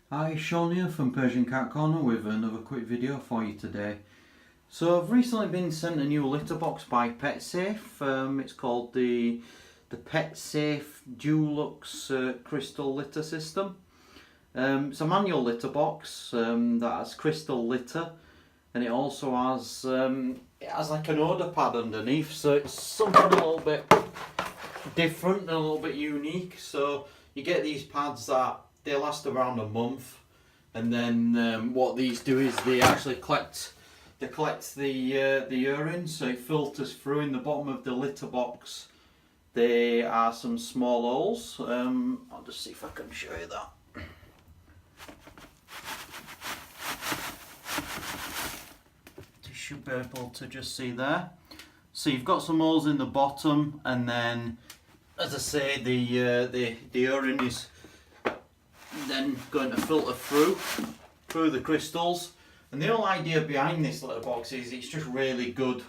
Hi, Sean here from Persian Cat Corner with another quick video for you today. So I've recently been sent a new litter box by PetSafe. It's called the PetSafe Deluxe Crystal Litter System. It's a manual litter box that has crystal litter, and it also has like an odor pad underneath, so it's something a little bit different and a little bit unique. So you get these pads that they last around a month, and then what these do is they actually collect the urine, so it filters through. In the bottom of the litter box there are some small holes. I'll just see if I can show you that. You should be able to just see there. So you've got some holes in the bottom, and then, as I say, the urine is then going to filter through the crystals. And the whole idea behind this litter box is it's just really good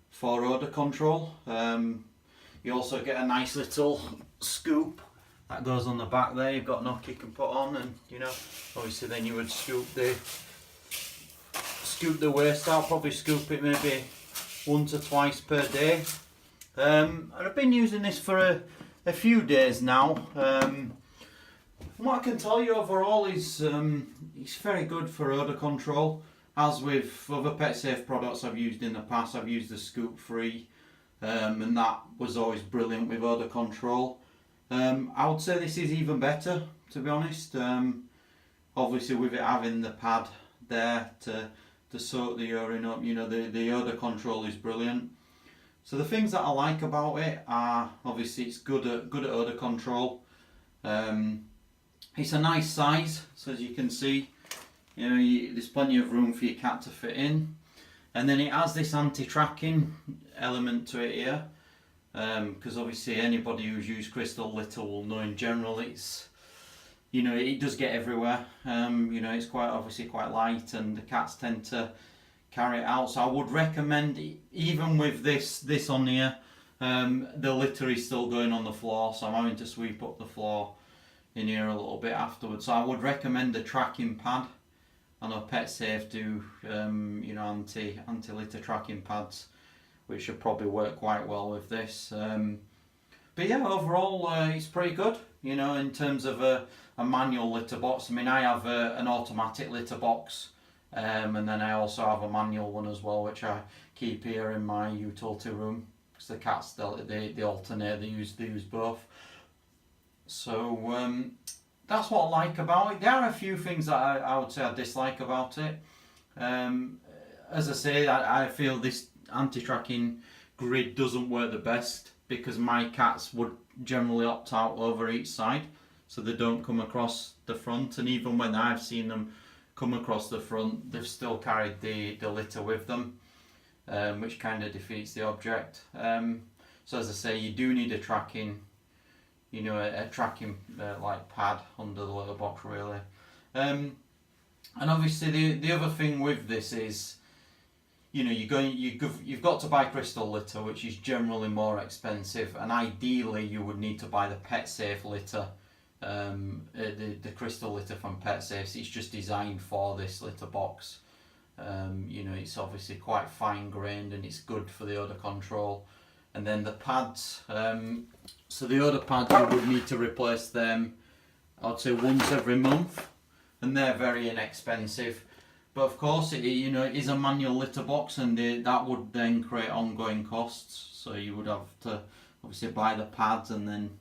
for odour control. You also get a nice little scoop that goes on the back there. You've got no kick and put on, and obviously then you would scoop the waste out. Probably scoop it maybe once or twice per day. And I've been using this for a few days now. What I can tell you overall is it's very good for odour control. As with other PetSafe products I've used in the past, I've used the scoop free, and that was always brilliant with odour control. I would say this is even better, to be honest. Obviously with it having the pad there to soak the urine up, the odour control is brilliant. So the things that I like about it are, obviously it's good at odour control. It's a nice size, so as you can see, there's plenty of room for your cat to fit in. And then it has this anti-tracking element to it here, because obviously anybody who's used crystal litter will know in general it's, it does get everywhere. It's obviously quite light, and the cats tend to carry it out. So I would recommend, even with this on here, the litter is still going on the floor, so I'm having to sweep up the floor in here a little bit afterwards. So I would recommend the tracking pad. I know PetSafe do anti-litter tracking pads, which should probably work quite well with this. But yeah, overall it's pretty good, in terms of a manual litter box. I mean, I have an automatic litter box, and then I also have a manual one as well, which I keep here in my utility room, because the cats, they alternate, they use both. So that's what I like about it. There are a few things that I would say I dislike about it. As I say, I feel this anti-tracking grid doesn't work the best, because my cats would generally opt out over each side, so they don't come across the front. And even when I've seen them come across the front, they've still carried the litter with them, which kind of defeats the object. So as I say, you do need a tracking like pad under the litter box, really. And obviously the other thing with this is, you've got to buy crystal litter, which is generally more expensive, and ideally you would need to buy the PetSafe litter, the crystal litter from PetSafe. It's just designed for this litter box. It's obviously quite fine grained, and it's good for the odour control. And then the pads, so the odour pads, you would need to replace them, I'd say once every month, and they're very inexpensive. But of course, it is a manual litter box, and that would then create ongoing costs. So you would have to obviously buy the pads, and then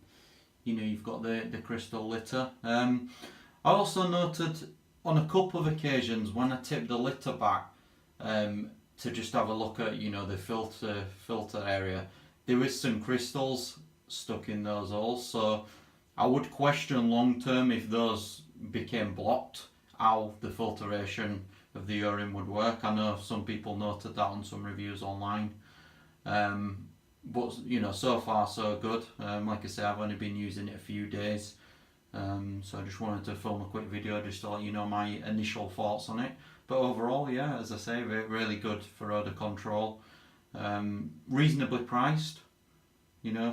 you've got the crystal litter. I also noted on a couple of occasions when I tipped the litter back to just have a look at the filter area, there is some crystals stuck in those holes. So I would question long term, if those became blocked, how the filtration of the urine would work. I know some people noted that on some reviews online, but so far so good. Like I say, I've only been using it a few days, so I just wanted to film a quick video just to let you know my initial thoughts on it. But overall, yeah, as I say, really good for odour control. Reasonably priced,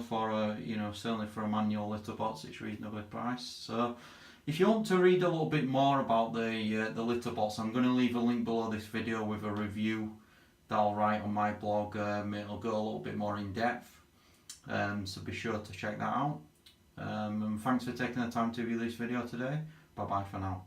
for a certainly for a manual litter box, it's reasonably priced. So If you want to read a little bit more about the litter box, I'm going to leave a link below this video with a review that I'll write on my blog. It'll go a little bit more in depth, so be sure to check that out. And thanks for taking the time to view this video today. Bye bye for now.